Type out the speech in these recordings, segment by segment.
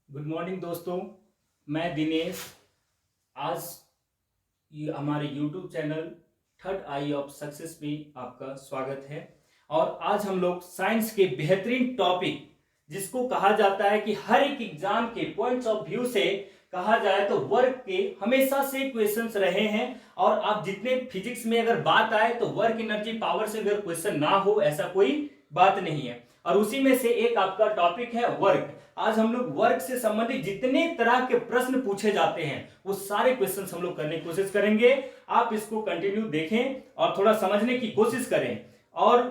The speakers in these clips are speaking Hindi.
गुड मॉर्निंग दोस्तों। मैं दिनेश। आज ये हमारे YouTube channel third I of success में आपका स्वागत है। और आज हम लोग साइंस के बेहतरीन टॉपिक जिसको कहा जाता है कि हर एक एग्जाम के पॉइंट्स ऑफ व्यू से कहा जाए तो वर्क के हमेशा से क्वेश्चंस रहे हैं। और आप जितने फिजिक्स में अगर बात आए तो वर्क एनर्जी पावर से अगर क्वेश्चन ना हो ऐसा कोई बात नहीं है। और उसी में से एक आपका टॉपिक है वर्क। आज हम लोग वर्क से संबंधित जितने तरह के प्रश्न पूछे जाते हैं वो सारे क्वेश्चंस हम लोग करने की कोशिश करेंगे। आप इसको कंटिन्यू देखें और थोड़ा समझने की कोशिश करें। और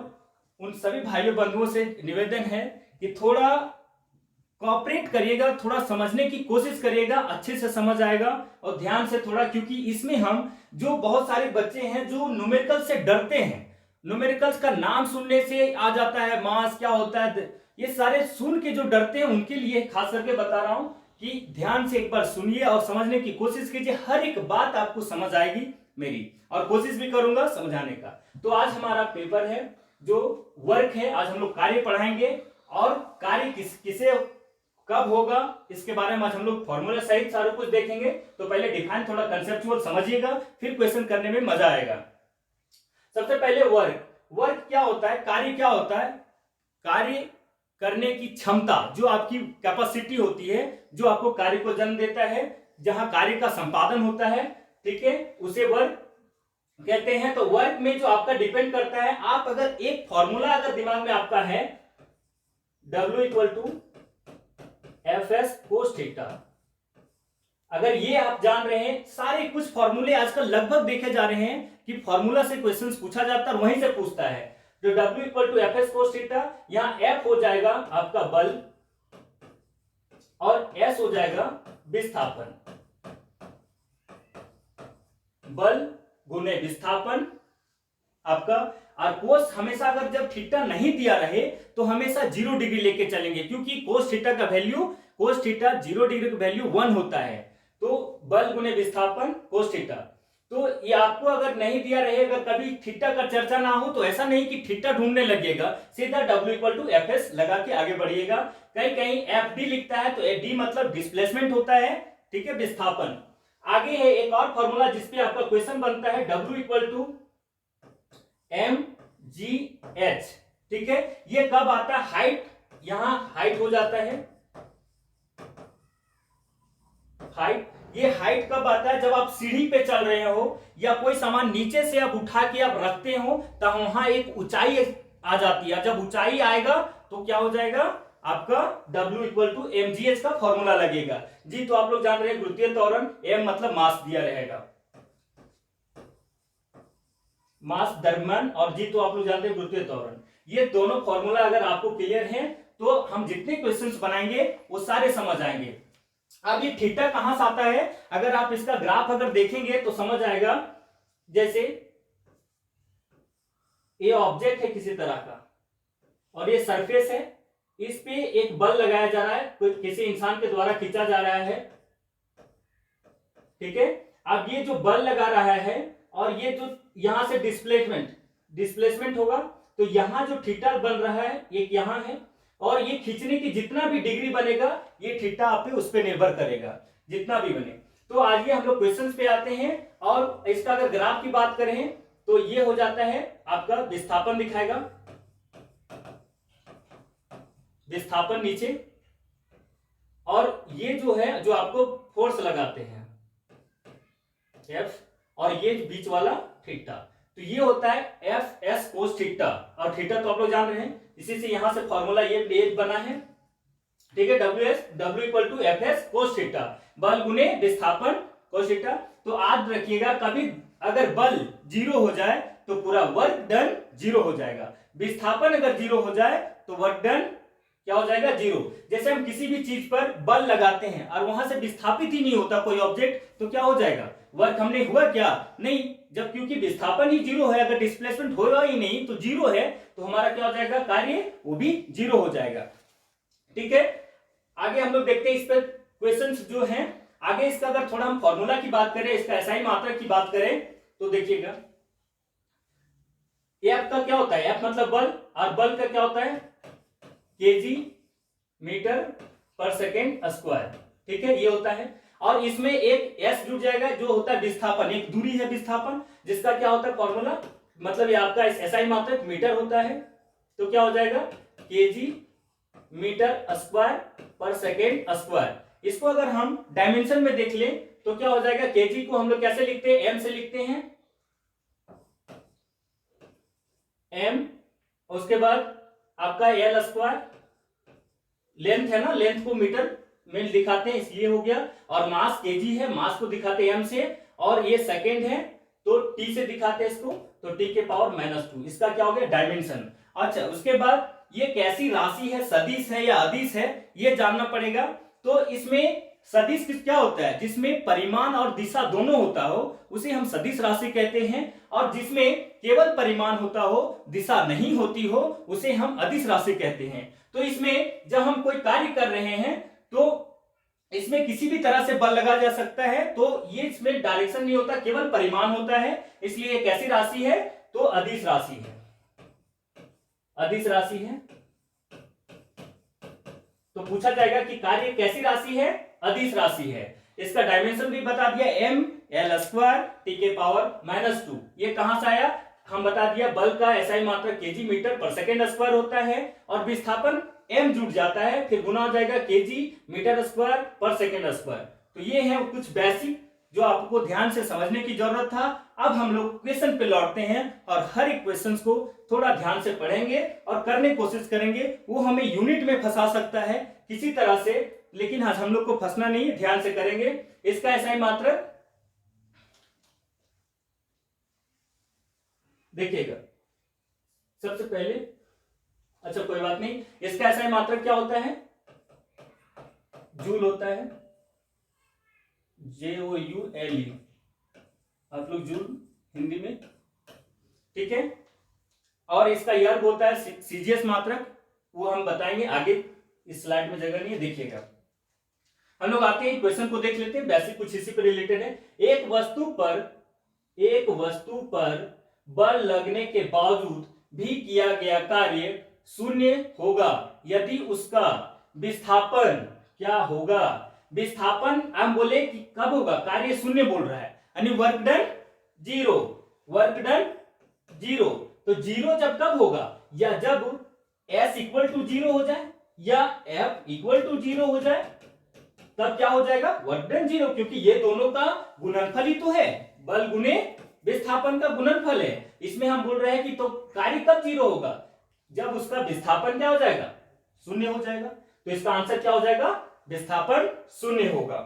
उन सभी भाइयों बंधुओं से निवेदन है कि थोड़ा कॉपरेट करिएगा, थोड़ा समझने की कोशिश करिएगा, अच्छे से समझ आएगा। और ध्यान से थोड़ा, क्योंकि इसमें हम जो बहुत सारे बच्चे हैं जो न्यूमेरिकल से डरते हैं, न्यूमेरिकल्स का नाम सुनने से आ जाता है मास क्या होता है, ये सारे सुन के जो डरते हैं उनके लिए खास करके बता रहा हूं कि ध्यान से एक बार सुनिए और समझने की कोशिश कीजिए। हर एक बात आपको समझ आएगी मेरी, और कोशिश भी करूंगा समझाने का। तो आज हमारा पेपर है जो वर्क है। आज हम लोग कार्य पढ़ाएंगे और कार्य किसे कब होगा इसके बारे में आज हम लोग फॉर्मूला सहित सारा कुछ देखेंगे। तो पहले डिफाइन थोड़ा कंसेप्चुअल समझिएगा, फिर क्वेश्चन करने में मजा आएगा। सबसे पहले वर्क। वर्क क्या होता है, कार्य क्या होता है? कार्य करने की क्षमता, जो आपकी कैपेसिटी होती है, जो आपको कार्य को जन्म देता है, जहां कार्य का संपादन होता है, ठीक है, उसे वर्क कहते हैं। तो वर्क में जो आपका डिपेंड करता है, आप अगर एक फॉर्मूला अगर दिमाग में आपका है W equal to F S cos theta, अगर ये आप जान रहे हैं, सारे कुछ फॉर्मूले आजकल लगभग देखे जा रहे हैं कि फॉर्मूला से क्वेश्चंस पूछा जाता है और वहीं से पूछता है। जो W equal to F S cos theta, यहां F हो जाएगा आपका बल और S हो जाएगा विस्थापन। बल गुने विस्थापन आपका। और कोस हमेशा अगर जब थीटा नहीं दिया रहे तो हमेशा 0 डिग्री लेके चलेंगे, क्योंकि कोस थीटा का वैल्यू, कोस थीटा 0 डिग्री का वैल्यू 1 होता है। तो बल गुने विस्थापन कोस थीटा। तो ये आपको अगर नहीं दिया रहेगा, कभी थीटा का चर्चा ना हो तो ऐसा नहीं कि थीटा ढूंढने लगेगा, सीधा W equal to F S लगा के आगे बढ़िएगा। कहीं कहीं एफ डी लिखता है तो डी मतलब डिस्प्लेसमेंट होता है, ठीक है, विस्थापन। आगे है एक और फॉर्मूला जिसपे आपका क्वेश्चन बनता है, W equal to M G H, ठीक है। ये कब आता है? हाइट, यहां हाइट हो जाता है हाइट। ये हाइट कब आता है? जब आप सीढ़ी पे चल रहे हो या कोई सामान नीचे से आप उठा के आप रखते हो तो वहां एक ऊंचाई आ जाती है। जब ऊंचाई आएगा तो क्या हो जाएगा आपका W equal to M G H का फॉर्मूला लगेगा जी। तो आप लोग जान रहे हैं गुरुत्वीय त्वरण, एम मतलब मास दिया रहेगा, मास द्रव्यमान, और जी तो आप लोग जानते हैं गुरुत्वीय त्वरण। ये दोनों फॉर्मूला अगर आपको क्लियर है तो हम जितने क्वेश्चंस बनाएंगे वो सारे समझ आएंगे। अब ये थीटा कहां से आता है? अगर आप इसका ग्राफ अगर देखेंगे तो समझ आएगा। जैसे ये ऑब्जेक्ट है किसी तरह का और ये सरफेस है, इस पे एक बल लगाया जा रहा है, किसी इंसान के द्वारा खींचा जा रहा है, ठीक है। अब ये जो बल लगा रहा है और ये जो यहां से डिस्प्लेसमेंट होगा, तो यहां जो थीटा बन रहा है एक यहां है, और ये खींचने की जितना भी डिग्री बनेगा ये थीटा आप पे उस पे निर्भर करेगा, जितना भी बने। तो आइए हम लोग क्वेश्चंस पे आते हैं। और इसका अगर ग्राफ की बात करें तो ये हो जाता है आपका विस्थापन दिखाएगा, विस्थापन नीचे, और ये जो है जो आपको फोर्स लगाते हैं F, और ये बीच वाला थीटा। तो ये होता है एफ एस कोस थीटा, और थीटा तो आप लोग जान रहे हैं, इसी से यहां से फॉर्मूला ये बना है, ठीक है। W equal to F S cos theta, बल गुने विस्थापन कोस थीटा। तो याद रखिएगा, कभी अगर बल 0 हो जाए तो पूरा वर्क डन 0 हो जाएगा। विस्थापन अगर 0 हो जाए तो वर्क डन क्या हो जाएगा? 0। जैसे हम किसी भी चीज पर बल लगाते हैं और वहां से विस्थापित ही नहीं होता कोई ऑब्जेक्ट, तो क्या हो जाएगा? वर्क हमने हुआ क्या? नहीं। जब क्योंकि विस्थापन ही 0 है, अगर डिस्प्लेसमेंट होगा ही नहीं तो 0 है, तो हमारा क्या हो जाएगा? कार्य वो भी 0 हो जाएगा, ठीक है। आगे हम लोग देखते हैं इस पर क्वेश्चंस जो हैं। आगे इसका अगर थोड़ा हम फॉर्मूला की बात करें, इसका एसआई मात्रक की बात करें तो देखिएगा, एफ का क्या होता है? एफ मतलब बल, और बल का क्या होता है? केजी मीटर पर सेकेंड स्क्वायर। ठीक है, ये होता है। और इसमें एक s जुड़ जाएगा जो होता है विस्थापन, एक दूरी है विस्थापन, जिसका क्या होता है फॉर्मूला, मतलब ये आपका SI मात्रक मीटर होता है, तो क्या हो जाएगा kg मीटर स्क्वायर पर सेकेंड स्क्वायर। इसको अगर हम डायमेंशन में देख लें तो क्या हो जाएगा, kg को हम लोग कैसे लिखते हैं, m से लिखते हैं, m, उसके बाद आपका l स्क्वायर, लेंथ है ना, लेंथ को मीटर में दिखाते हैं इसलिए हो गया, और मास केजी है, मास को दिखाते हैं m से, और ये सेकेंड है तो t से दिखाते हैं इसको, तो t के पावर -2, इसका क्या हो गया डायमेंशन। अच्छा, उसके बाद ये कैसी राशि है, सदिश है या अदिश है, ये जानना पड़ेगा। तो इसमें सदिश क्या होता है, जिसमें परिमाण और दिशा दोनों होता हो उसे हम सदिश राशि कहते हैं, और जिसमें केवल परिमाण होता हो दिशा नहीं होती हो उसे हम अदिश राशि कहते हैं। तो इसमें जब हम कोई कार्य कर रहे हैं तो इसमें किसी भी तरह से बल लगा जा सकता है, तो ये इसमें डायरेक्शन नहीं होता, केवल परिमाण होता है, इसलिए ये कैसी राशि है, तो अदिश राशि है, अदिश राशि है। तो पूछा जाएगा कि कार्य कैसी राशि है, अदिश राशि है। इसका डायमेंशन भी बता दिया, m l स्क्वायर t के पावर -2। ये कहां से आया, हम बता दिया बल का SI मात्रक kg मीटर पर सेकेंड स्क्वायर होता है, और विस्थापन m जुड़ जाता है, फिर गुना हो जाएगा kg मीटर स्क्वायर पर सेकेंड स्क्वायर। तो ये है कुछ बेसिक जो आपको ध्यान से समझने की जरूरत था। अब हम लोग क्वेश्चन पे लौटते हैं और हर एक क्वेश्चन को थोड़ा ध्यान से पढ़ेंगे और करने की कोशिश करेंगे। वो हमें यूनिट में फंसा सकता है किसी तरह से, लेकिन आज हम लोग को फंसना नहीं है, ध्यान से करेंगे। इसका SI मात्रक देखिएगा सबसे पहले, अच्छा कोई बात नहीं, इसका SI मात्रक क्या होता है, जूल होता है, JOULE, आप लोग जूल हिंदी में, ठीक है। और इसका यर्ग होता है CGS मात्रक, वो हम बताएंगे आगे, इस स्लाइड में जगह नहीं है, देखिएगा। हम लोग आते हैं क्वेश्चन को देख लेते हैं, बेसिक कुछ इसी पर रिलेटेड है। एक वस्तु पर बल लगने के बावजूद भी किया गया कार्य शून्य होगा यदि उसका विस्थापन क्या होगा, विस्थापन हम बोले कि कब होगा, कार्य शून्य बोल रहा है, यानी work done zero, work done zero. तो जीरो जब कब होगा, या जब S इक्वल टू जीरो हो जाए या F इक्वल टू जीरो हो जाए, तब क्या हो जाएगा, वर्क डन जीरो, क्योंकि ये दोनों का गुणनफल ही तो है, बल गुने विस्थापन का गुणनफल है। इसमें हम बोल रहे हैं कि तो कार्य कब जीरो होगा, जब उसका विस्थापन क्या हो जाएगा, शून्य हो जाएगा। तो इसका आंसर क्या हो जाएगा, विस्थापन शून्य होगा।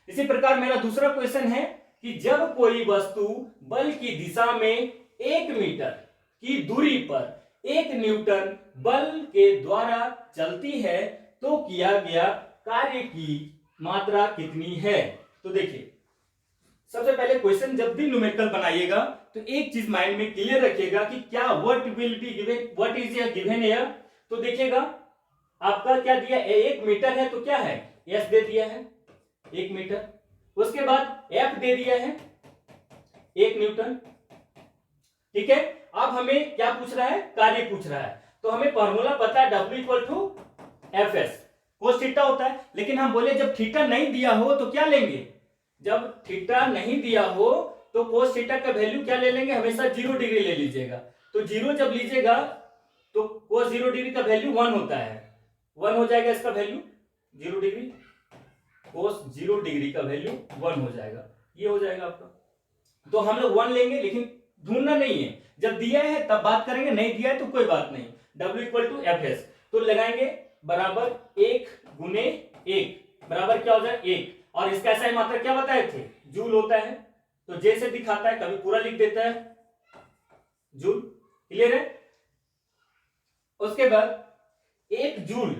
इसी प्रकार मेरा दूसरा क्वेश्चन है कि जब कोई वस्तु बल की दिशा में 1 मीटर की दूरी पर 1 न्यूटन बल के द्वारा चलती है तो किया गया कार्य की मात्रा कितनी है। तो देखिए सबसे पहले क्वेश्चन जब भी न्यूमेरिकल बनाइएगा तो एक चीज माइंड में क्लियर रखिएगा कि क्या what will be given, what is given here. तो देखिएगा आपका क्या दिया, 1 मीटर है तो क्या है, S दे दिया है 1 मीटर, उसके बाद F दे दिया है 1 न्यूटन, ठीक है। अब हमें क्या पूछ रहा है, कार्य पूछ रहा है, तो हमें फॉर्मूला पता है W equal to FS cos theta होता है। लेकिन हम बोले जब थीटा नहीं दिया हो तो क्या लेंगे, जब थीटा नहीं दिया हो तो कोस थीटा का वैल्यू क्या ले लेंगे, हमेशा 0 डिग्री ले लीजिएगा। तो 0 जब लीजिएगा तो कोस 0 डिग्री का वैल्यू 1 होता है, 1 हो जाएगा इसका वैल्यू 0 डिग्री, कोस 0 डिग्री का वैल्यू 1 हो जाएगा, ये हो जाएगा आपका। तो हम लोग 1 लेंगे, लेकिन ढूंढना नहीं है, जब दिया है तब बात करेंगे, नहीं दिया है तो कोई बात नहीं। W इक्वल टू FS तो लगाएंगे बराबर 1 गुने 1 बराबर क्या हो जाए 1, और इसका SI मात्रक क्या बताए थे, जूल होता है, तो J से दिखाता है, कभी पूरा लिख देता है जूल, क्लियर है। उसके बाद 1 जूल,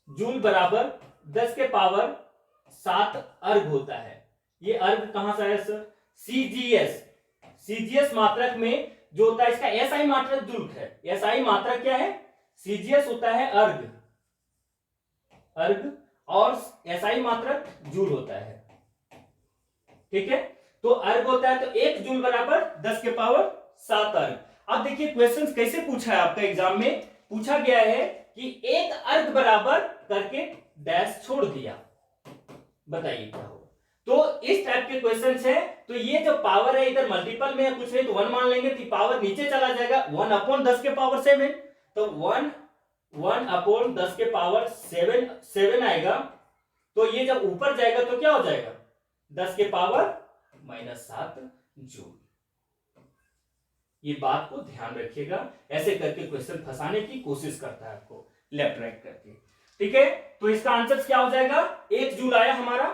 जूल बराबर 10 के पावर 7 अर्ग होता है। ये अर्ग कहां से आया सर, CGS मात्रक में जो होता है इसका SI मात्रक जूल है, SI मात्रक क्या है, CGS होता है अर्ग, अर्ग, और SI मात्रक जूल होता है, ठीक है। तो अर्ग होता है तो 1 जूल बराबर 10 के पावर 7 अर्ग। अब देखिए क्वेश्चंस कैसे पूछा है आपका एग्जाम में, पूछा गया है कि एक अर्ध बराबर करके डैश छोड़ दिया, बताइए क्या होगा। तो इस टाइप के क्वेश्चंस है। तो ये जो पावर है इधर मल्टीपल में है, कुछ नहीं तो 1 मान लेंगे तो पावर नीचे चला जाएगा, 1/10 के पावर 7, तो 1/10 के पावर 7 आएगा। तो ये जब ऊपर जाएगा तो क्या हो जाएगा, 10 के पावर -7 जूल। ये बात को ध्यान रखिएगा, ऐसे करके क्वेश्चन फंसाने की कोशिश करता है आपको लेफ्ट राइट करके, ठीक है। तो इसका आंसर क्या हो जाएगा, 1 जूल आया हमारा,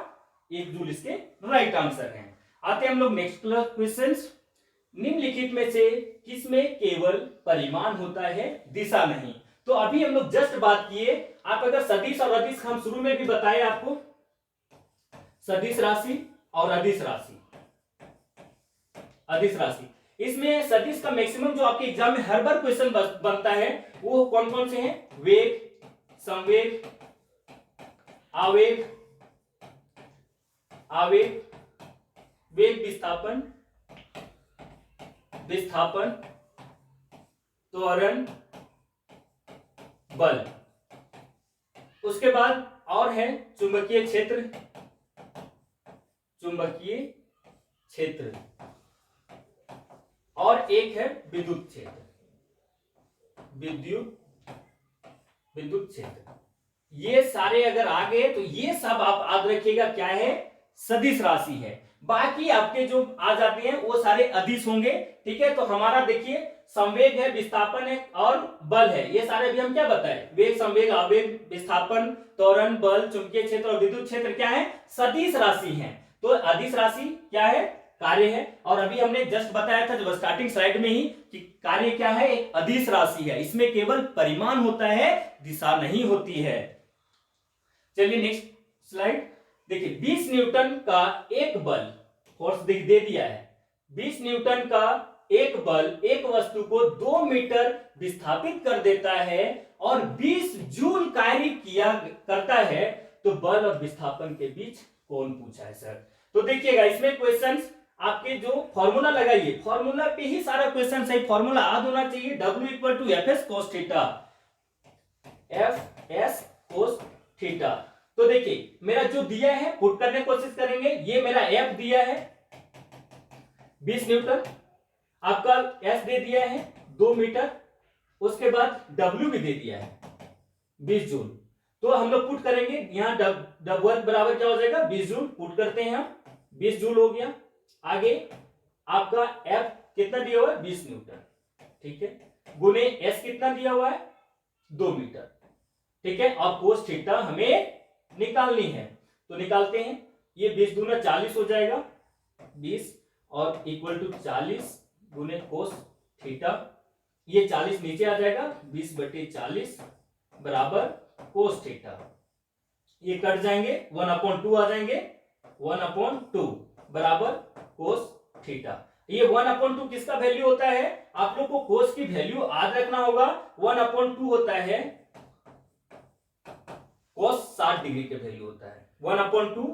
1 जूल इसके राइट आंसर है। आते हैं हम लोग नेक्स्ट क्वेश्चन। निम्नलिखित में से किसमें केवल परिमाण होता है, दिशा नहीं। तो अभी हम लोग जस्ट बात किए, आप अगर सदिश और अदिश, हम शुरू में भी बताए आपको, सदिश राशि और अदिश राशि, अदिश राशि, इसमें सदिश का मैक्सिमम जो आपके एग्जाम में हर बार क्वेश्चन बनता है वो कौन कौन से हैं, वेग, संवेग, आवेग, आवेग, वेग, विस्थापन, विस्थापन, त्वरण, बल। उसके बाद और है चुंबकीय क्षेत्र, चुंबकीय क्षेत्र, और एक है विद्युत क्षेत्र, विद्युत क्षेत्र। ये सारे अगर आ गए तो ये सब आप याद रखिएगा क्या है, सदिश राशि है। बाकी आपके जो आ जाते हैं वो सारे अदिश होंगे, ठीक है। तो हमारा देखिए संवेग है, विस्थापन है और बल है, ये सारे भी हम क्या बताए, वेग, संवेग, आवेग, विस्थापन, त्वरण, बल, चुंबकीय क्षेत्र और विद्युत क्षेत्र क्या है, सदिश राशि है। तो अदिश राशि क्या है, कार्य है। और अभी हमने जस्ट बताया था जब स्टार्टिंग स्लाइड में ही कि कार्य क्या है, एक अदिश राशि है, इसमें केवल परिमाण होता है, दिशा नहीं होती है। चलिए नेक्स्ट स्लाइड देखिए, 20 न्यूटन का एक बल, फोर्स दे दिया है, 20 न्यूटन का एक बल एक वस्तु को 2 मीटर विस्थापित कर देता है और 20 जूल कार्य किया करता है, तो बल और विस्थापन के बीच कौन पूछा है सर। तो देखिएगा इसमें क्वेश्चंस आपके जो फॉर्मूला लगाइए, फॉर्मूला पे ही सारा क्वेश्चन सही, फॉर्मूला याद होना चाहिए, W = Fs cos theta, Fs cos theta. तो देखिए मेरा जो दिया है पुट करने की कोशिश करेंगे, ये मेरा F दिया है 20 न्यूटन, आपका S दे दिया है 2 मीटर, उसके बाद W भी दे दिया है 20 जूल। तो हम लोग पुट करेंगे, यहाँ W बराबर क्या हो जाएगा, 20 जूल, पुट करते हैं हम, 20 जूल हो गया। आगे आपका F कितना दिया हुआ है, 20 न्यूटन, ठीक है, गुने S कितना दिया हुआ है, 2 मीटर, ठीक है। और कोस थीटा हमें निकालनी है, तो निकालते हैं, ये 20 दूना 40 हो जाएगा, 20 और इक्वल टू 40 गुने कोस थीटा, ये 40 नीचे आ जाएगा, 20/40 बराबर कोस थीटा, ये कट जाएंगे, 1/2 आ जाएंगे, 1/2 बराबर कोस थीटा। ये 1/2 किसका वैल्यू होता है, आप लोग को कोस की वैल्यू याद रखना होगा, 1/2 होता है कोस 60 डिग्री के वैल्यू होता है, 1/2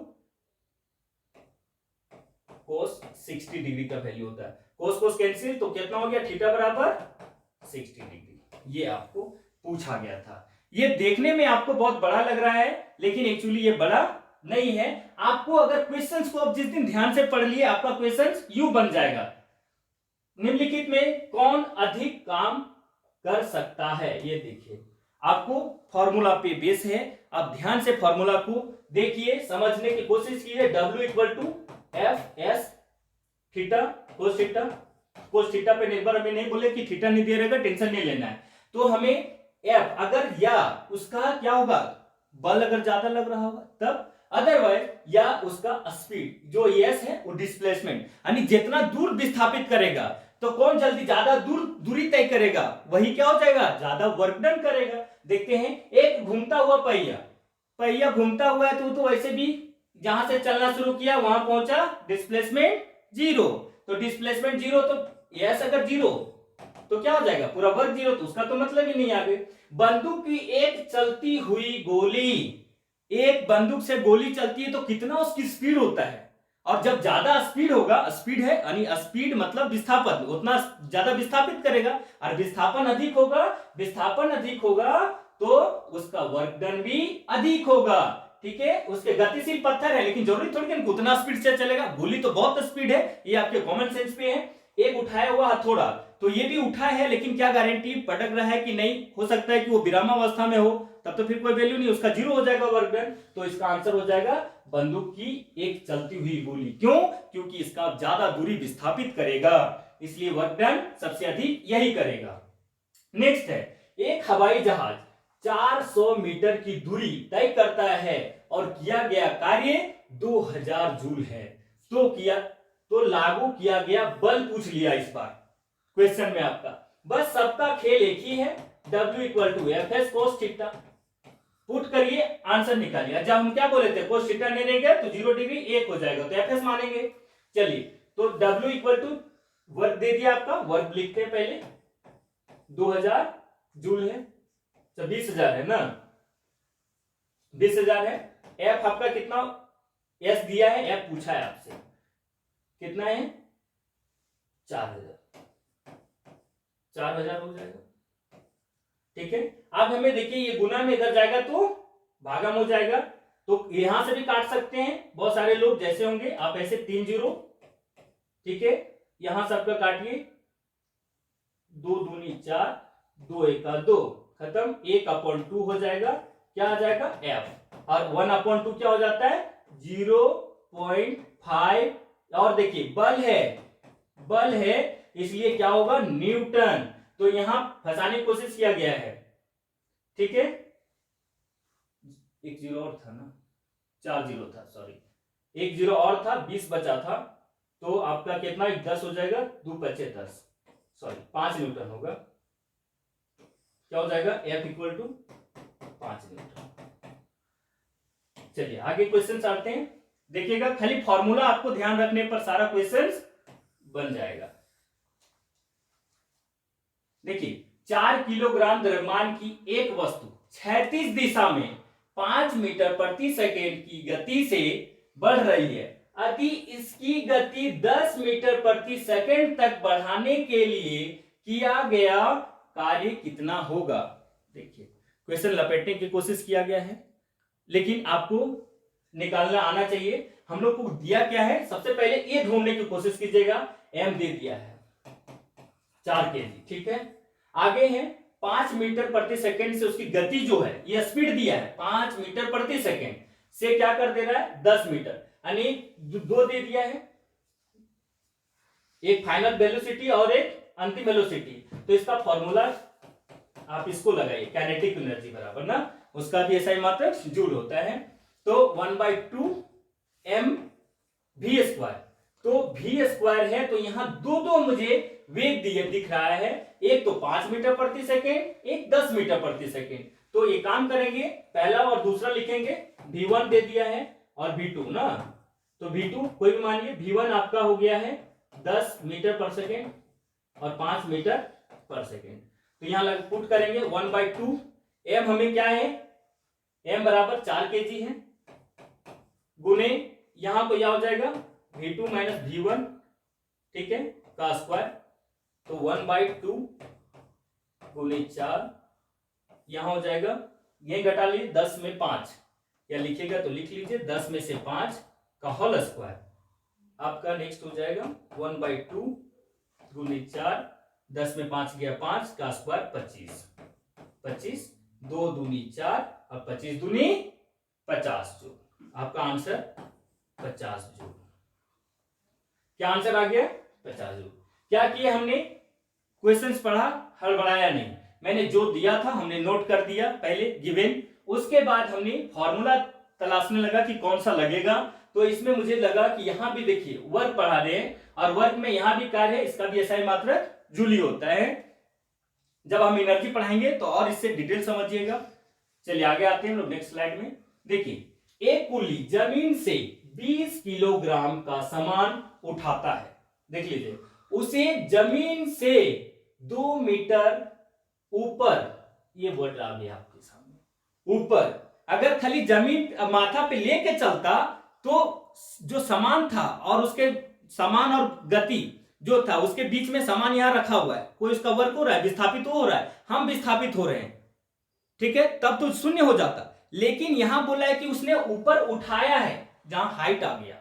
कोस 60 डिग्री का वैल्यू होता है, कोस कोस कैंसिल, तो कितना हो गया, थीटा बराबर 60 डिग्री। ये आपको पूछा गया था। ये देखने में आपको बहुत बड़ा लग रहा है, लेकिन एक्चुअली ये बड़ा नहीं है। आपको अगर क्वेश्चंस को आप जिस दिन ध्यान से पढ़ लिए, आपका क्वेश्चंस यूं बन जाएगा, निम्नलिखित में कौन अधिक काम कर सकता है। ये देखिए आपको फॉर्मूला पे बेस है, आप ध्यान से फॉर्मूला को देखिए, समझने की कोशिश कीजिए। W = Fs theta cos theta, cos theta पे निर्भर, हमें नहीं बोले कि थीटा नहीं दे रहेगा, टेंशन नहीं लेना है। तो हमें F अगर या उसका क्या होगा, बल अगर ज्यादा लग रहा होगा तब, अदरवाइज या उसका स्पीड जो S है वो डिस्प्लेसमेंट, यानी जितना दूर विस्थापित करेगा तो कौन जल्दी ज्यादा दूरी तय करेगा, वही क्या हो जाएगा, ज्यादा वर्क डन करेगा। देखते हैं, एक घूमता हुआ पहिया घूमता हुआ है, तो वैसे भी जहां से चलना शुरू किया वहां पहुंचा, डिस्प्लेसमेंट 0, तो डिस्प्लेसमेंट 0, तो S अगर 0 तो क्या हो जाएगा, पूरा वर्क 0, तो उसका तो मतलब ही नहीं आगे। बंदूक की एक चलती हुई गोली, एक बंदूक से गोली चलती है तो कितना उसकी स्पीड होता है, और जब ज्यादा स्पीड होगा, स्पीड है यानी स्पीड मतलब विस्थापन, उतना ज्यादा विस्थापित करेगा, और विस्थापन अधिक होगा तो उसका वर्क डन भी अधिक होगा। ठीक है, उसके गतिशील पत्थर है लेकिन जरूरी थोड़ी कि उतना स्पीड से चलेगा, गोली तो बहुत स्पीड है, ये आपके कॉमन सेंस पे है। एक उठाया हुआ हथौड़ा, तो ये भी उठा है लेकिन क्या गारंटी पटक रहा है कि नहीं, हो सकता है कि वो विरामावस्था में हो, तब तो फिर कोई वैल्यू नहीं, उसका जीरो हो जाएगा वर्क डन। तो इसका आंसर हो जाएगा बंदूक की एक चलती हुई गोली। क्यों? क्योंकि इसका ज्यादा दूरी विस्थापित करेगा, इसलिए वर्क डन सबसे अधिक यही करेगा। नेक्स्ट है, एक हवाई जहाज 400 मीटर की दूरी तय करता है और किया गया कार्य 2000 जूल है, तो लागू किया गया बल पूछ लिया इस बार क्वेश्चन में आपका। बस सबका खेल एक ही है, W equal to F S cos theta, put करिए आंसर निकालिए। जब हम क्या बोले थे कोस थीटा नहीं रहेगा तो 0 डिग्री 1 हो जाएगा, तो एफ एस मानेंगे। चलिए, तो W इक्वल टू वर्क दे दिया आपका, वर्क लिखते हैं पहले, 2000 जूल है, तो 20,000 है ना, 20,000 है। एफ आपका कितना, एस दिया है, एफ पूछा है आपसे, कितना है 4,000, 4,000 हो जाएगा। ठीक है, अब हमें देखिए ये गुना में इधर जाएगा तो भागम हो जाएगा, तो यहां से भी काट सकते हैं बहुत सारे लोग, जैसे होंगे आप ऐसे 3 0, ठीक है, यहां सबका काटिए, 2 दूनी 4, 2 एका 2, खत्म, 1/2 हो जाएगा, क्या आ जाएगा एफ, और 1/2 क्या हो जाता है 0.5, और देखिए बल है इसलिए क्या होगा न्यूटन, तो यहां फंसाने की कोशिश किया गया है। ठीक है, एक 0 और था ना, 4 0 था, सॉरी, एक 0 और था, 20 बचा था, तो आपका कितना 10 हो जाएगा, 2 × 10, सॉरी 5 न्यूटन होगा, क्या हो जाएगा F इक्वल टू 5 न्यूटन। चलिए आगे क्वेश्चन आते हैं, देखिएगा खाली फॉर्मूला आपको ध्यान रखने पर सारा क्वेश्चन बन जाएगा। देखिए 4 किलोग्राम द्रव्यमान की एक वस्तु क्षैतिज दिशा में 5 मीटर प्रति सेकेंड की गति से बढ़ रही है, यदि इसकी गति 10 मीटर प्रति सेकेंड तक बढ़ाने के लिए किया गया कार्य कितना होगा। देखिए क्वेश्चन लपेटने की कोशिश किया गया है लेकिन आपको निकालना आना चाहिए। हम लोग को दिया क्या है, सबसे पहले ये ढूंढने की कोशिश कीजिएगा, m दे दिया है 4 kg, ठीक है। आगे है 5 मीटर प्रति सेकेंड से उसकी गति जो है, ये स्पीड दिया है 5 मीटर प्रति सेकेंड से क्या कर दे रहा है 10 मीटर, यानी 2 दे दिया है, एक फाइनल वेलोसिटी और एक अंतिम वेलोसिटी। तो इसका फॉर्मूला आप इसको लगाइए, काइनेटिक एनर्जी बराबर ना, उसका भी ऐसा ही मात्रक जूल होता है, तो 1/2 mv²। तो v² है, तो यहां दो मुझे वेग दिख रहा है, एक तो 5 मीटर प्रति सेकेंड, एक 10 मीटर प्रति सेकेंड। तो ये काम करेंगे, पहला और दूसरा लिखेंगे, v1 दे दिया है और v2 ना, तो v2 कोई भी मानिए, v1 आपका हो गया है 10 मीटर पर सेकेंड और 5 मीटर पर सेकेंड। तो यहां पुट करेंगे 1/2 m, हमें क्या है m बराबर 4 kg है, गुने यहां तो यह हो जाएगा v2 माइनस v1, ठीक है, का स्क्वायर, तो 1/2 गुने 4, यहां हो जाएगा, ये घटा लीजिए 10 में 5, या लिखिएगा तो लिख लीजिए 10 में से 5 का होल स्क्वायर। आपका नेक्स्ट हो जाएगा 1/2 गुने 4, 10 में 5 गया 5 का स्क्वायर 25, 2 दूनी 4 और 25 दूनी 50 जूल। आपका आंसर 50 जूल। क्या आंसर आ गया 50 जूल। क्या किया हमने, क्वेश्चंस पढ़ा, हड़बड़ाया नहीं, मैंने जो दिया था हमने नोट कर दिया पहले गिवन, उसके बाद हमने फॉर्मूला तलाशने लगा कि कौन सा लगेगा। तो इसमें मुझे लगा कि यहां भी देखिए वर्क पढ़ा रहे हैं और वर्क में यहां भी कार्य है, इसका भी ऐसा ही मात्रक जूल ही होता है। जब हम एनर्जी पढ़ाएंगे तो और इससे डिटेल समझिएगा। चलिए आगे आते हैं लोग नेक्स्ट स्लाइड में। देखिए एक कुल्ली जमीन से 20 किलोग्राम का सामान उठाता है, देख लीजिए, उसे जमीन से 2 मीटर ऊपर, ये वर्ड आ गया आपके सामने, ऊपर, अगर खाली जमीन माथा पे लेके चलता तो जो सामान था और उसके सामान और गति जो था उसके बीच में सामान यहां रखा हुआ है, कोई उसका वर्क हो रहा है, विस्थापित हो रहा है, हम विस्थापित हो रहे हैं, ठीक है, तब तो शून्य हो जाता, लेकिन यहां बोला है कि उसने ऊपर उठाया है जहां हाइट आ गया।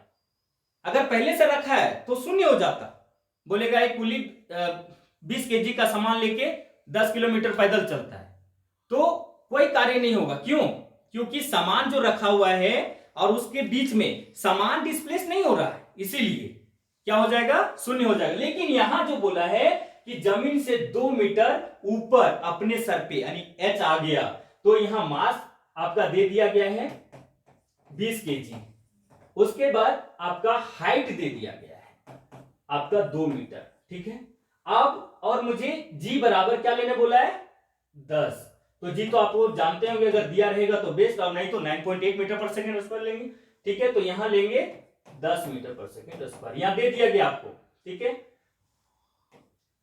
अगर पहले से रखा है तो शून्य हो जाता। बोलेगा एक कुली 20 केजी का सामान लेके 10 किलोमीटर पैदल चलता है, तो कोई कार्य नहीं होगा। क्यों? क्योंकि सामान जो रखा हुआ है और उसके बीच में सामान डिस्प्लेस नहीं हो रहा है, इसीलिए क्या हो जाएगा? शून्य हो जाएगा। लेकिन यहां जो बोला है कि जमीन से 2 मीटर ऊपर अपने सर पे यानी एच आ गया, तो यहां मास आपका दे दिया गया है 20 केजी। उसके बाद आपका हाइट दे दिया गया है आपका 2 मीटर। ठीक है, अब और मुझे जी बराबर क्या लेने बोला है? 10। तो जी तो आपको जानते होंगे, अगर दिया रहेगा तो बेस्ट, और नहीं तो 9.8 मीटर पर सेकेंड स्क्वायर लेंगे। ठीक है, तो यहां लेंगे 10 मीटर पर सेकेंड स्क्वायर, यहां दे दिया गया आपको। ठीक है,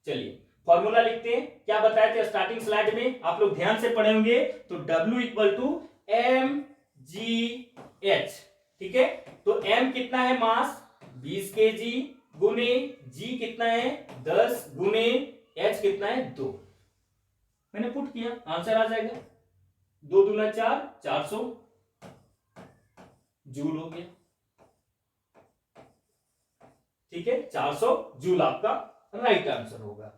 चलिए फॉर्मूला लिखते हैं। क्या बताए थे स्टार्टिंग स्लाइड में, आप लोग ध्यान से पढ़े होंगे, तो W इक्वल टू mgh। ठीक है, तो m कितना है? मास 20 केजी गुने g कितना है? 10 गुने h कितना है? 2। मैंने पुट किया, आंसर आ जाएगा 2 दूना 4, 400 जूल हो गया। ठीक है, 400 जूल आपका राइट आंसर होगा।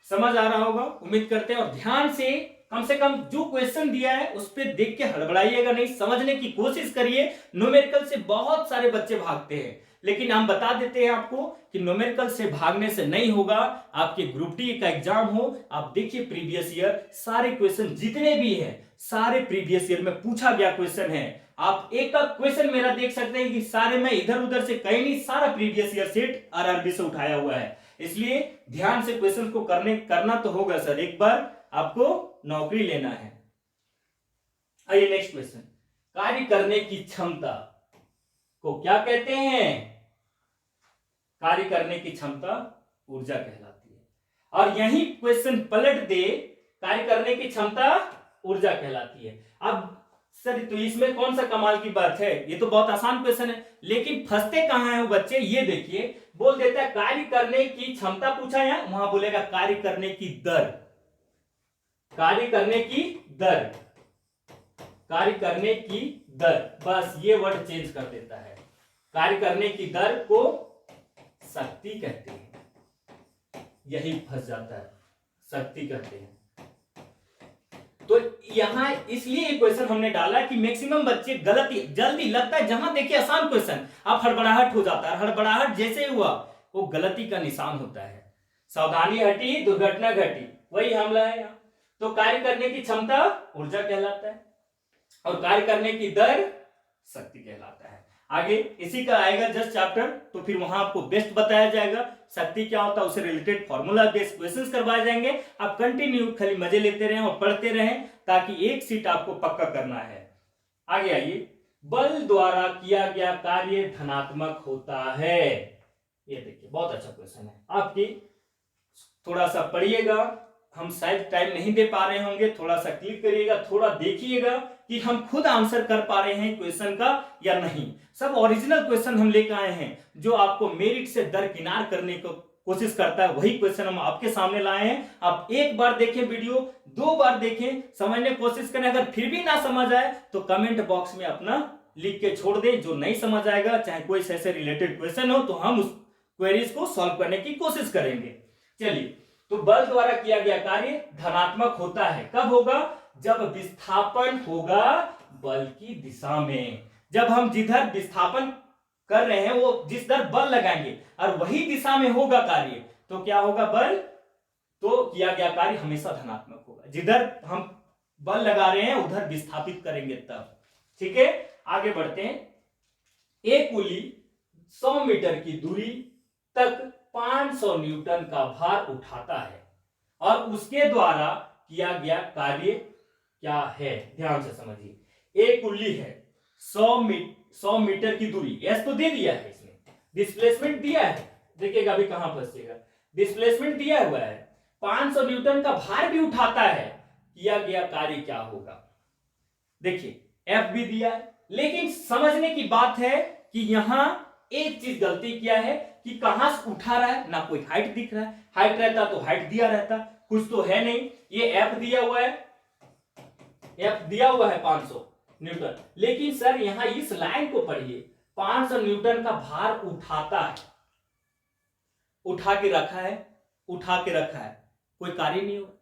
समझ आ रहा होगा, उम्मीद करते हैं। और ध्यान से कम जो क्वेश्चन दिया है उस पर देख के हड़बड़ाइएगा नहीं, समझने की कोशिश करिए। न्यूमेरिकल से बहुत सारे बच्चे भागते हैं, लेकिन हम बता देते हैं आपको कि न्यूमेरिकल से भागने से नहीं होगा। आपके ग्रुप डी का एग्जाम हो, आप देखिए प्रीवियस ईयर सारे क्वेश्चन जितने भी हैं सारे प्रीवियस ईयर में पूछा गया क्वेश्चन है। आप एक का क्वेश्चन मेरा देख सकते हैं कि सारे मैं इधर उधर से कहीं नहीं, सारा प्रीवियस ईयर सेट आरआरबी से उठाया हुआ है। इसलिए ध्यान से क्वेश्चन को करना तो होगा सर, एक बार आपको नौकरी लेना है। आइए नेक्स्ट क्वेश्चन, कार्य करने की क्षमता को क्या कहते हैं? कार्य करने की क्षमता ऊर्जा कहलाती है। और यही क्वेश्चन पलट दे, कार्य करने की क्षमता ऊर्जा कहलाती है। अब सर तो इसमें कौन सा कमाल की बात है, ये तो बहुत आसान क्वेश्चन है, लेकिन फंसते कहां हैं वो बच्चे, ये देखिए। बोल देता है कार्य करने की क्षमता पूछा है, वहां बोलेगा कार्य करने की दर, कार्य करने की दर, कार्य करने की दर, बस ये वर्ड चेंज कर देता है। कार्य करने की दर को शक्ति कहते हैं, यही फंस जाता है, शक्ति कहते हैं। तो यहां इसलिए क्वेश्चन हमने डाला कि मैक्सिमम बच्चे गलती जल्दी लगता है, जहां देखिए आसान क्वेश्चन आप हड़बड़ाहट हो जाता है, हड़बड़ाहट जैसे हुआ वो गलती का निशान होता है। सावधानी हटी दुर्घटना घटी, वही हमला है यहाँ। तो कार्य करने की क्षमता ऊर्जा कहलाता है और कार्य करने की दर शक्ति कहलाता है। आगे इसी का आएगा जस्ट चैप्टर, तो फिर वहां आपको बेस्ट बताया जाएगा शक्ति क्या होता है, उससे रिलेटेड फॉर्मूला बेस्ड क्वेश्चंस करवाए जाएंगे। आप कंटिन्यू खाली मजे लेते रहें और पढ़ते रहें, ताकि एक सीट आपको पक्का करना है। आगे आइए, बल द्वारा किया गया कार्य धनात्मक होता है। ये देखिए बहुत अच्छा क्वेश्चन है, आपकी थोड़ा सा पढ़िएगा, हम शायद टाइम नहीं दे पा रहे होंगे, थोड़ा सा क्लिक करिएगा, थोड़ा देखिएगा कि हम खुद आंसर कर पा रहे हैं क्वेश्चन का या नहीं। सब ओरिजिनल क्वेश्चन हम लेकर आए हैं, जो आपको मेरिट से दरकिनार करने को कोशिश करता है, वही क्वेश्चन हम आपके सामने लाए हैं। आप एक बार देखें वीडियो, 2 बार देखें, समझने की कोशिश करें। अगर फिर भी ना समझ आए तो कमेंट बॉक्स में अपना लिख के छोड़ दें, जो नहीं समझ आएगा, चाहे कोई ऐसे रिलेटेड क्वेश्चन हो, तो हम उस क्वेरीज को सॉल्व करने की कोशिश करेंगे। चलिए, तो बल द्वारा किया गया कार्य धनात्मक होता है। कब होगा? जब विस्थापन होगा बल की दिशा में। जब हम जिधर विस्थापन कर रहे हैं वो जिस दर बल लगाएंगे और वही दिशा में होगा कार्य, तो क्या होगा? बल, तो किया गया कार्य हमेशा धनात्मक होगा। जिधर हम बल लगा रहे हैं उधर विस्थापित करेंगे तब। ठीक है, आगे बढ़ते हैं। एक कुली 100 मीटर की दूरी तक 500 न्यूटन का भार उठाता है और उसके द्वारा किया गया कार्य क्या है? ध्यान से समझिए। एक कुल्ली है, 100 मीटर की दूरी, एस तो दे दिया है, इसमें डिस्प्लेसमेंट दिया है, देखिएगा अभी कहां फंसेगा, डिस्प्लेसमेंट दिया हुआ है, 500 न्यूटन का भार भी उठाता है, किया गया कार्य क्या होगा? देखिए एफ भी दिया है, लेकिन समझने की बात है कि यहां एक चीज गलती किया है कि कहां से उठा रहा है, ना कोई हाइट दिख रहा है। हाइट रहता तो हाइट दिया रहता, कुछ तो है नहीं। ये एफ दिया हुआ है, एफ दिया हुआ है 500 न्यूटन, लेकिन सर यहां इस लाइन को पढ़िए, 500 न्यूटन का भार उठाता है, उठा के रखा है, उठा के रखा है, कोई कार्य नहीं हो रहा,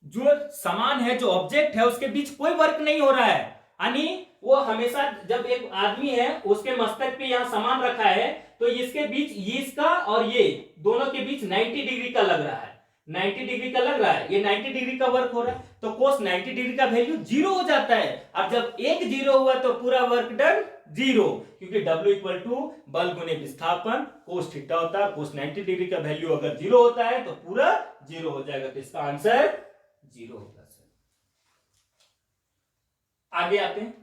जो सामान है, जो ऑब्जेक्ट है, उसके बीच कोई वर्क नहीं हो रहा है। यानी वो हमेशा, जब एक आदमी है उसके मस्तक पे यहां सामान रखा है, तो इसके बीच, ये इसका और ये दोनों के बीच 90 डिग्री का लग रहा है, 90 डिग्री का लग रहा है, ये 90 डिग्री का वर्क हो रहा है, तो कोस 90 डिग्री का वैल्यू जीरो हो जाता है। और जब एक जीरो हुआ तो पूरा वर्क डन जीरो, क्योंकि W इक्वल टू बल गुने विस्थापन कोस थीटा होता है। कोस 90 डिग्री का वैल्यू अगर जीरो होता है तो पूरा जीरो हो जाएगा, तो इसका आंसर जीरो होगा सर। आगे आते हैं,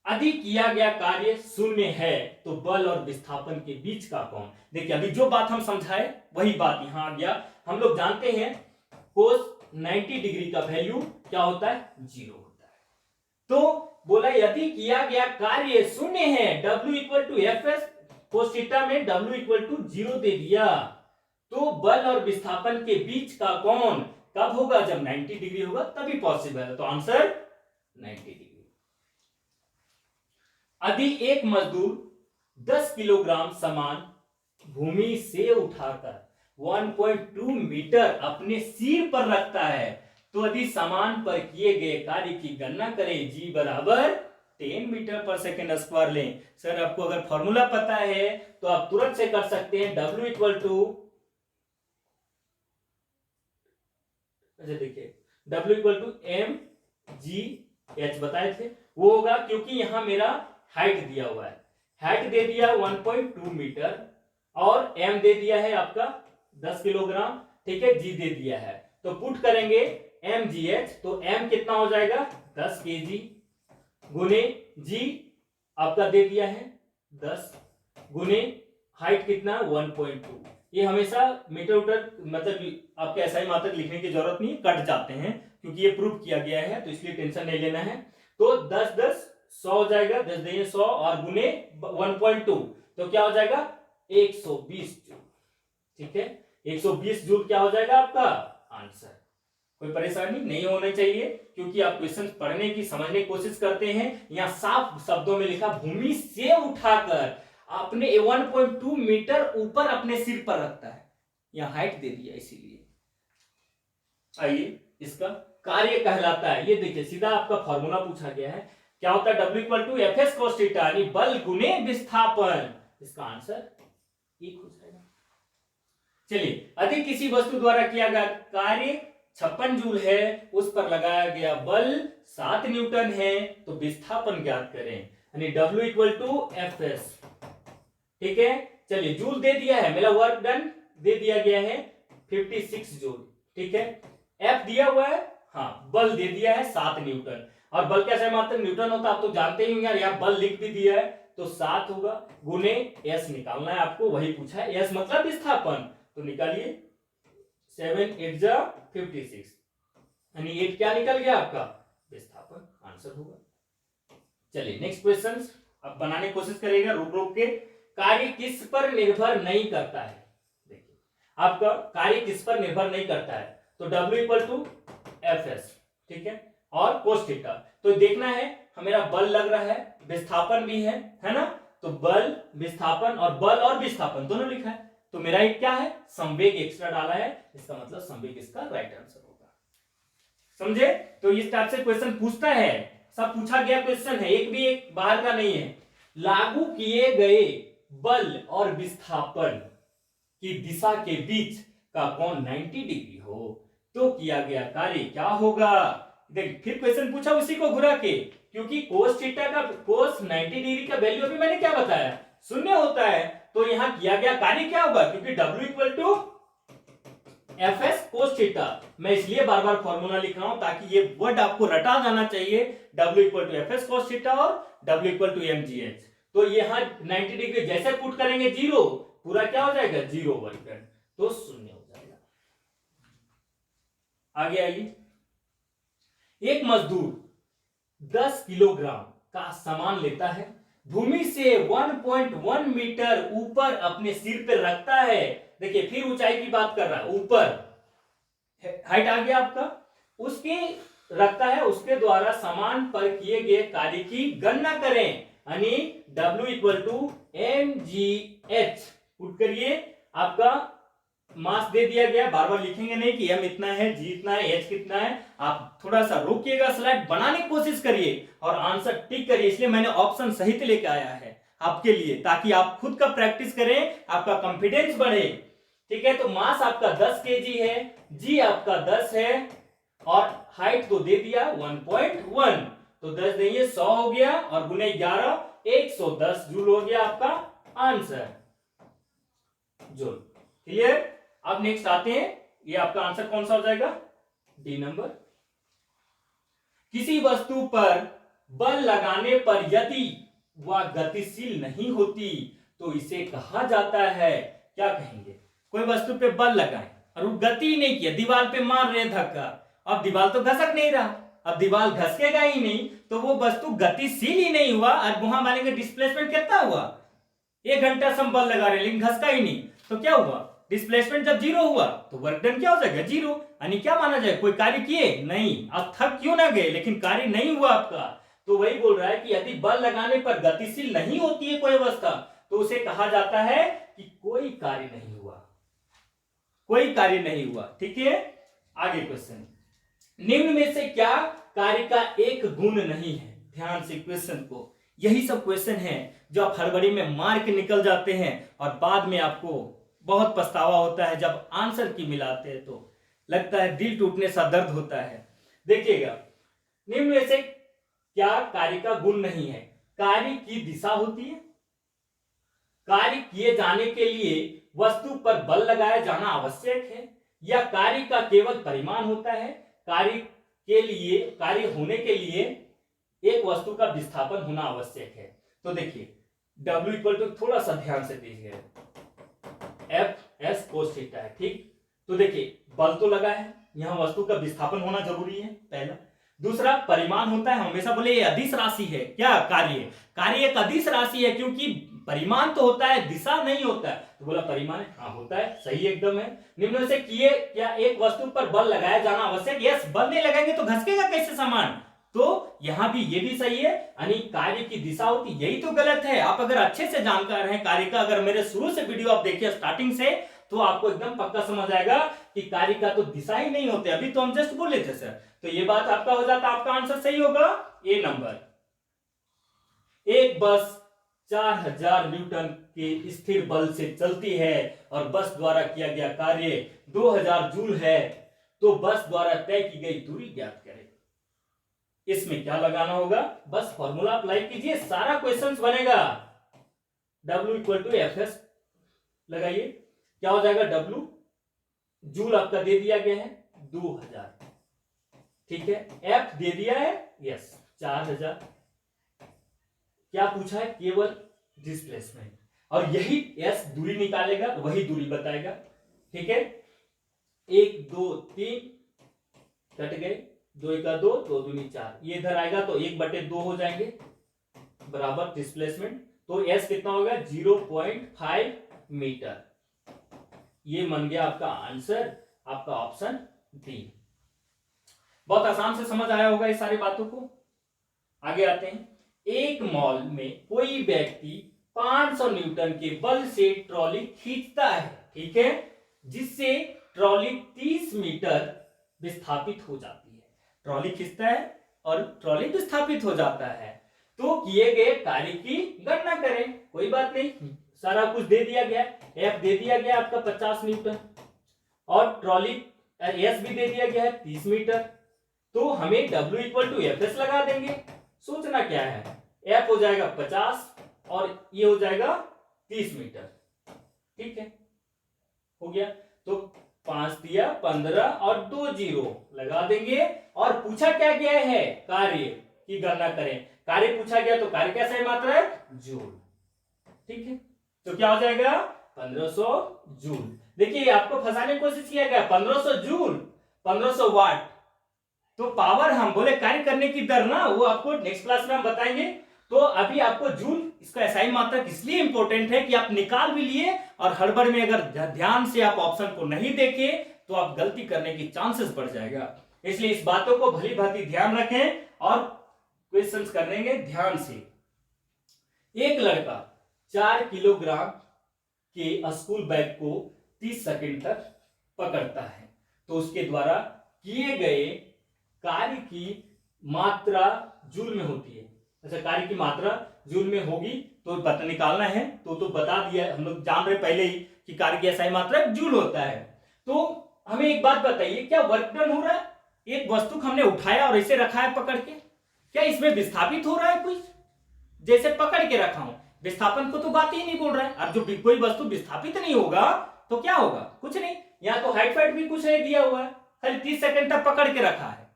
यदि किया गया कार्य शून्य है तो बल और विस्थापन के बीच का कोण, देखिए अभी जो बात हम समझाए वही बात यहां आ गया। हम लोग जानते हैं कोस 90 डिग्री का वैल्यू क्या होता है, जीरो होता है। तो बोला यदि किया गया कार्य शून्य है, W equal to F S cos theta में W इक्वल टू जीरो दे दिया, तो बल और विस्थापन के बीच का कोण कब होगा, जब 90 डिग्री होगा तभी पॉसिबल है, तो आंसर 90 डिग्री। यदि एक मजदूर 10 किलोग्राम सामान भूमि से उठाकर 1.2 मीटर अपने सिर पर रखता है, तो यदि सामान पर किए गए कार्य की गणना करें, G बराबर 10 मीटर पर सेकेंड स्क्वायर लें। सर आपको अगर फॉर्मूला पता है तो आप तुरंत से कर सकते हैं, W इक्वल टू, अच्छा देखिए W equal to M G H बताए थे, वो होगा, क्योंकि यहां मेरा हाइट दिया हुआ है, हाइट दे दिया 1.2 मीटर और एम दे दिया है आपका 10 किलोग्राम, ठीक है, जी दे दिया है, तो पुट करेंगे एम जी एच, तो एम कितना हो जाएगा 10 केजी गुने जी आपका दे दिया है 10 गुने हाइट कितना 1.2। ये हमेशा मीटर उटर मतलब आपके एसआई मात्रक लिखने की जरूरत नहीं, कट जाते हैं क्योंकि ये प्रूव किया गया है, तो इसलिए टेंशन नहीं लेना है। तो 10 10 100 हो जाएगा, 10 दिए 100 और गुने 1.2, तो क्या हो जाएगा 120 जूल, ठीक है, 120 जूल क्या हो जाएगा आपका आंसर। कोई परेशानी नहीं होनी चाहिए, क्योंकि आप क्वेश्चन पढ़ने की समझने की कोशिश करते हैं। यहां साफ शब्दों में लिखा भूमि से उठाकर अपने 1.2 मीटर ऊपर अपने सिर पर रखता है, यहां हाइट दे दिया इसीलिए। आइए इसका कार्य कहलाता है, ये देखिए सीधा आपका फॉर्मूला पूछा गया है, क्या होता है W equal to F S cos theta, यानी बल गुने विस्थापन, इसका आंसर 1 हो जाएगा। चलिए, यदि किसी वस्तु द्वारा किया गया कार्य 56 जूल है, उस पर लगाया गया बल 7 न्यूटन है, तो विस्थापन ज्ञात करें, यानी W equal to F S, ठीक है। चलिए जूल दे दिया है, मेरा वर्क डन दे दिया गया है 56 जूल, ठीक है। एफ दिया हुआ है, हाँ, बल दे दिया है 7 न्यूटन, और बल कैसे मात्रक न्यूटन होता है आप तो जानते ही होंगे, यहाँ बल लिख भी दिया है, तो 7 होगा गुने एस निकालना है आपको, वही पूछा है, एस मतलब विस्थापन, तो निकालिए 7 8 जा 56, यानी 8 क्या निकल गया आपका विस्थापन, आंसर होगा। चलिए नेक्स्ट क्वेश्चन अब बनाने की कोशिश करेगा रुक रुक के। कार्य किस पर निर्भर नहीं करता है, देखिए आपका कार्य किस पर निर्भर नहीं करता है, तो W equal to F S, ठीक है, और कोस थीटा, तो देखना है मेरा बल लग रहा है, विस्थापन भी है ना, तो बल विस्थापन और विस्थापन दोनों लिखा है, तो मेरा एक क्या है संवेग एक्स्ट्रा डाला है, इसका मतलब संवेग इसका राइट आंसर होगा। समझे, तो इस टाइप से क्वेश्चन पूछता है, सब पूछा गया क्वेश्चन है, एक भी एक बाहर का नहीं है। लागू किए गए बल और विस्थापन की दिशा के बीच का कोण 90 डिग्री हो तो किया गया कार्य क्या होगा। देख फिर क्वेश्चन पूछा उसी को घुरा के, क्योंकि कोस थीटा का कोस 90 डिग्री का वैल्यू अभी मैंने क्या बताया शून्य होता है, तो यहां किया गया कार्य क्या होगा, क्योंकि W equal to F S cos theta, मैं इसलिए बार बार फॉर्मूला लिख रहा हूं ताकि ये वर्ड आपको रटा जाना चाहिए, W equal to F S cos theta और W equal to M G H, तो यहां 90 डिग्री जैसे पुट करेंगे जीरो, पूरा क्या हो जाएगा जीरो वर्क डन, तो शून्य हो जाएगा। आगे आइए, एक मजदूर 10 किलोग्राम का सामान लेता है, भूमि से 1.1 मीटर ऊपर अपने सिर पर रखता है, देखिए फिर ऊंचाई की बात कर रहा है, ऊपर हाइट आ गया आपका, उसके रखता है उसके द्वारा समान पर किए गए कार्य की गणना करें, यानी W equal to mgh put करिए। आपका मास दे दिया गया, बार बार लिखेंगे नहीं कि m इतना है, g इतना है, h कितना है। आप थोड़ा सा रोकिएगा, स्लाइड बनाने की कोशिश करिए और आंसर टिक करिए। इसलिए मैंने ऑप्शन सहित लेके आया है आपके लिए, ताकि आप खुद का प्रैक्टिस करें, आपका कॉन्फिडेंस बढ़े। ठीक है, तो मास आपका 10 kg है, g आपका 10 है और हाइट तो दे दिया 1.1, तो 10 देंगे 100 हो गया और गुने 11 110 जूल हो गया आपका आंसर, जूल। क्लियर? अब नेक्स्ट आते हैं, ये आपका आंसर कौन सा हो जाएगा? D number. किसी वस्तु पर बल लगाने पर यदि वह गतिशील नहीं होती तो इसे कहा जाता है, क्या कहेंगे? कोई वस्तु पे बल लगाए और वो गति नहीं किया, दीवार पे मार रहे धक्का, अब दीवार तो घसक नहीं रहा, अब दीवार घसकेगा ही नहीं, तो वो वस्तु गतिशील ही नहीं हुआ। और वहां मानेंगे डिस्प्लेसमेंट कितना हुआ? 1 घंटा से हम बल लगा रहे लेकिन घसका ही नहीं, तो क्या हुआ? डिस्प्लेसमेंट जब 0 हुआ तो वर्क डन क्या हो जाएगा? 0। यानी क्या माना जाए? कोई कार्य किए नहीं, आप थक क्यों ना गए लेकिन कार्य नहीं हुआ आपका। तो वही बोल रहा है कि यदि बल लगाने पर गतिशील नहीं होती है कोई अवस्था तो उसे कहा जाता है कि कोई कार्य नहीं हुआ, कोई कार्य नहीं हुआ। ठीक है, आगे क्वेश्चन, निम्न में से क्या कार्य का एक गुण नहीं है? ध्यान से क्वेश्चन को, यही सब क्वेश्चन है जो आप हड़बड़ी में मार के निकल जाते हैं और बाद में आपको बहुत पछतावा होता है जब आंसर की मिलाते हैं, तो लगता है दिल टूटने सा दर्द होता है। देखिएगा, निम्न में से क्या कार्य का गुण नहीं है? कार्य की दिशा होती है, कार्य किए जाने के लिए वस्तु पर बल लगाया जाना आवश्यक है, या कार्य का केवल परिमाण होता है? कार्य के लिए, कार्य होने के लिए एक वस्तु का विस्थापन होना आवश्यक है। तो देखिए W इक्वल टू, थोड़ा सा ध्यान से दीजिए, एफ एस कोस थीटा है। ठीक, तो देखिए बल तो लगा है, यहां वस्तु का विस्थापन होना जरूरी है, पहला। दूसरा परिमाण होता है, हमेशा बोले ये अदिश राशि है, क्या कार्य? कार्य एक अदिश राशि है, क्योंकि परिमाण तो होता है, दिशा नहीं होता है, तो बोला परिमाण है, हाँ होता है, सही एकदम है। निम्न से किए क्या एक वस्तु पर बल लगाया जाना आवश्यक? यस, बल नहीं लगाएंगे तो घसकेगा कैसे सामान? तो यहां भी ये भी सही है, यानी कार्य की दिशा होती, यही तो गलत है। आप अगर अच्छे से जानकार हैं कार्य का, अगर मेरे शुरू से वीडियो आप देखिए स्टार्टिंग से, तो आपको एकदम पक्का समझ आएगा कि कार्य का तो दिशा ही नहीं होते। अभी तो हम जस्ट बोले थे सर, तो ये बात आपका हो जाता, आपका आंसर सही होगा ए नंबर। एक बस 4000 न्यूटन के स्थिर बल से चलती है और बस द्वारा किया गया कार्य 2000 जूल है, तो बस द्वारा तय की गई दूरी ज्ञात करें। इसमें क्या लगाना होगा? बस फॉर्मूला अप्लाई कीजिए, सारा क्वेश्चंस बनेगा। W equal to F S लगाइए, क्या हो जाएगा? W जूल आपका दे दिया गया है 2000, ठीक है, F दे दिया है, यस 4000। क्या पूछा है? केवल डिस्प्लेसमेंट, और यही S दूरी निकालेगा, वही दूरी बताएगा। ठीक है, 1 2 3 कट गए, 2 1 2, 2 दूनी 4, ये इधर आएगा तो 1/2 हो जाएंगे बराबर डिस्प्लेसमेंट, तो S कितना होगा? 0.5 मीटर। ये बन गया आपका आंसर, आपका ऑप्शन डी। बहुत आसान से समझ आया होगा इस सारी बातों को। आगे आते हैं, एक मॉल में कोई व्यक्ति 500 न्यूटन के बल से ट्रॉली खींचता है, ठीक है, जिससे ट्रॉली 30 मीटर विस्थापित हो जाती है। ट्रॉली खींचता है और ट्रॉली विस्थापित हो जाता है, तो किए गए कार्य की गणना करें। कोई बात नहीं, सारा कुछ दे दिया गया, F दे दिया गया आपका 50 न्यूटन और ट्रॉली S भी दे दिया गया है 30 मीटर, तो हमें W equal to F S लगा देंगे। सोचना क्या है, F हो जाएगा 50 और ये हो जाएगा 30 मीटर, ठीक है, हो गया। तो 5 दिया 15 और 2 0 लगा देंगे, और पूछा क्या गया है? कार्य की गणना करें। कार्य पूछा गया तो कार्य क्या सही मात्रा है? जूल, ठीक है, तो क्या हो जाएगा? 1500 जूल। देखिए आपको फंसाने की कोशिश किया गया, 1500 जूल 1500 वाट, तो पावर हम बोले कार्य करने की दर ना, वो आपको नेक्स्ट क्लास में हम बताएंगे। तो अभी आपको जूल इसका एसआई मात्रक इसलिए इंपॉर्टेंट है कि आप निकाल भी लिए और हड़बड़ में अगर ध्यान से आप ऑप्शन को नहीं देखे तो आप गलती करने की चांसेस बढ़ जाएगा। इसलिए इस बातों को भली भांति ध्यान रखें और क्वेश्चंस करेंगे ध्यान से। एक लड़का 4 किलोग्राम के स्कूल बैग को 30 सेकंड तक पकड़ता है, तो उसके द्वारा किए गए कार्य की मात्रा जूल में होती है। अच्छा, कार्य की मात्रा जूल में होगी तो पता निकालना है, तो बता दिया, हम लोग जान रहे पहले ही कि कार्य की SI मात्रा जूल होता है। तो हमें एक बात बताइए, क्या वर्क डन हो रहा है? एक वस्तु को हमने उठाया और इसे रखा है पकड़ के, क्या इसमें विस्थापित हो रहा है कुछ? जैसे पकड़ के रखा हूं, विस्थापन को तो बात ही नहीं बोल रहा है। अब जो कोई वस्तु विस्थापित नहीं होगा तो क्या होगा? कुछ नहीं। यहाँ तो हाइट फाइट भी कुछ नहीं दिया हुआ है, खाली 30 सेकंड तक पकड़ के रखा है,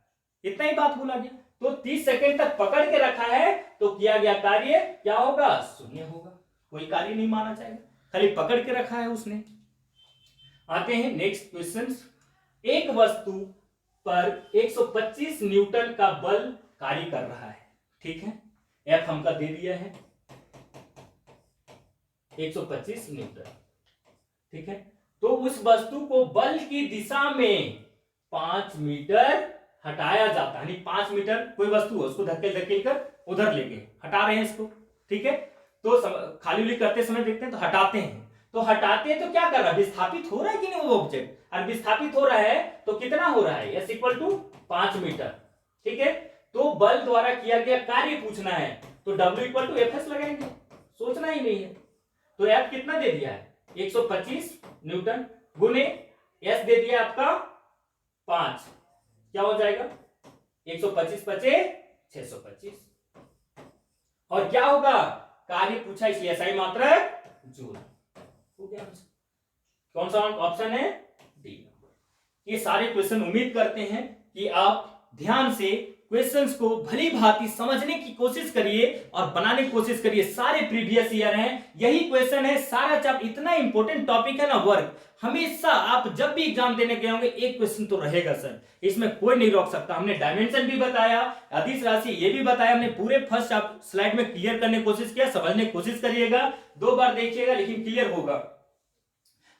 इतना ही बात बोला गया। तो 30 सेकंड तक पकड़ के रखा है तो किया गया कार्य क्या होगा? शून्य होगा, कोई कार्य नहीं माना जाएगा, खाली पकड़ के रखा है उसने। आते हैं नेक्स्ट क्वेश्चन। एक वस्तु पर 125 न्यूटन का बल कार्य कर रहा है, ठीक है, F हमका दे दिया है 125 न्यूटन, ठीक है। तो उस वस्तु को बल की दिशा में 5 मीटर हटाया जाता है, 5 मीटर कोई वस्तु है उसको धकेल धकेल कर उधर लेके हटा रहे हैं इसको, ठीक है। तो खाली करते समय देखते हैं तो हटाते हैं, तो हटाते हैं तो क्या कर रहा है? विस्थापित हो रहा है कि नहीं वो ऑब्जेक्ट? और विस्थापित हो रहा है तो कितना हो रहा है? S = 5 मीटर, ठीक है। तो बल द्वारा किया गया कार्य पूछना है तो W = Fs लगाएंगे, सोचना ही नहीं है। तो F कितना दे दिया है? 125 न्यूटन गुने S दे दिया आपका 5, क्या हो जाएगा? 125 × 625। और क्या होगा? कार्य पूछा इसलिए SI मात्रा जूल हो गया। कौन सा ऑप्शन है? डी। ये सारे क्वेश्चन उम्मीद करते हैं कि आप ध्यान से क्वेश्चंस को भली भांति समझने की कोशिश करिए और बनाने की कोशिश करिए। सारे प्रीवियस ईयर हैं, यही क्वेश्चन है, सारा चैप्टर, इतना इंपॉर्टेंट टॉपिक है ना वर्क। हमेशा आप जब भी एग्जाम देने गए होंगे एक क्वेश्चन तो रहेगा सर, इसमें कोई नहीं रोक सकता। हमने डायमेंशन भी बताया, अदिश राशि ये भी बताया, हमने पूरे फर्स्ट स्लाइड में क्लियर करने की कोशिश किया। समझने की कोशिश करिएगा, 2 बार देखिएगा लेकिन क्लियर होगा।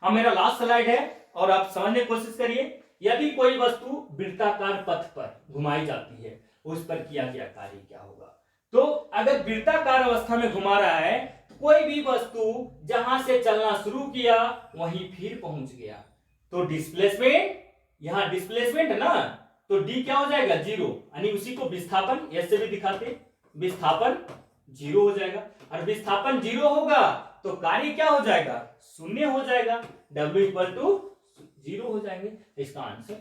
अब मेरा लास्ट स्लाइड है और आप समझने की कोशिश करिए। यदि कोई वस्तु वृत्ताकार पथ पर घुमाई जाती है, उस पर किया गया कार्य क्या होगा? तो अगर वृत्ताकार अवस्था में घुमा रहा है तो कोई भी वस्तु जहां से चलना शुरू किया वहीं फिर पहुंच गया, तो डिस्प्लेसमेंट, यहां डिस्प्लेसमेंट है ना, तो डी क्या हो जाएगा? 0, यानी उसी को विस्थापन ऐसे भी दिखाते, विस्थापन 0 हो जाएगा। और विस्थापन 0 होगा तो कार्य क्या हो जाएगा? शून्य हो जाएगा, W = 0 हो जाएंगे। इसका आंसर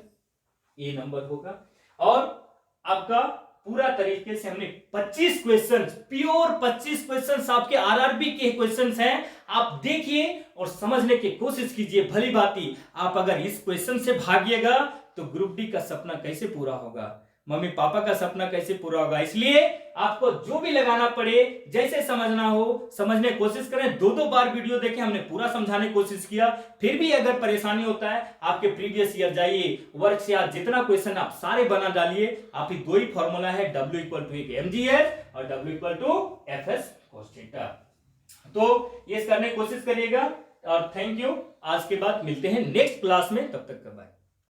ए नंबर होगा। और आपका पूरा तरीके से हमने 25 क्वेश्चन, प्योर 25 क्वेश्चन आपके आरआरबी के क्वेश्चन हैं, आप देखिए और समझने की कोशिश कीजिए भली भांति। आप अगर इस क्वेश्चन से भागिएगा तो ग्रुप डी का सपना कैसे पूरा होगा, मम्मी पापा का सपना कैसे पूरा होगा। इसलिए आपको जो भी लगाना पड़े, जैसे समझना हो समझने की कोशिश करें। 2 बार वीडियो देखें, हमने पूरा समझाने की कोशिश किया। फिर भी अगर परेशानी होता है, आपके प्रीवियस ईयर जाइए, वर्क से आज जितना क्वेश्चन आप सारे बना डालिए। आप ही 2 ही फॉर्मूला है, W = mgh और W = Fs cos θ। तो ये करने की कोशिश करिएगा और थैंक यू। आज के बाद मिलते हैं नेक्स्ट क्लास में, तब तक का बाय।